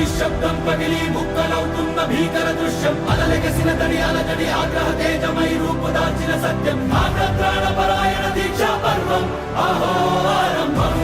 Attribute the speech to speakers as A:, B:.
A: నిశ్శబ్దం పగిలి ముక్కలవుతున్న భీకర దృశ్యం అలలెగసిన తడి అలజడి ఆగ్రహ తేజమై రూపుదాల్చిన సత్యం ప్రాణపరాయణ దీక్షా పర్వం అహో ఆరంభం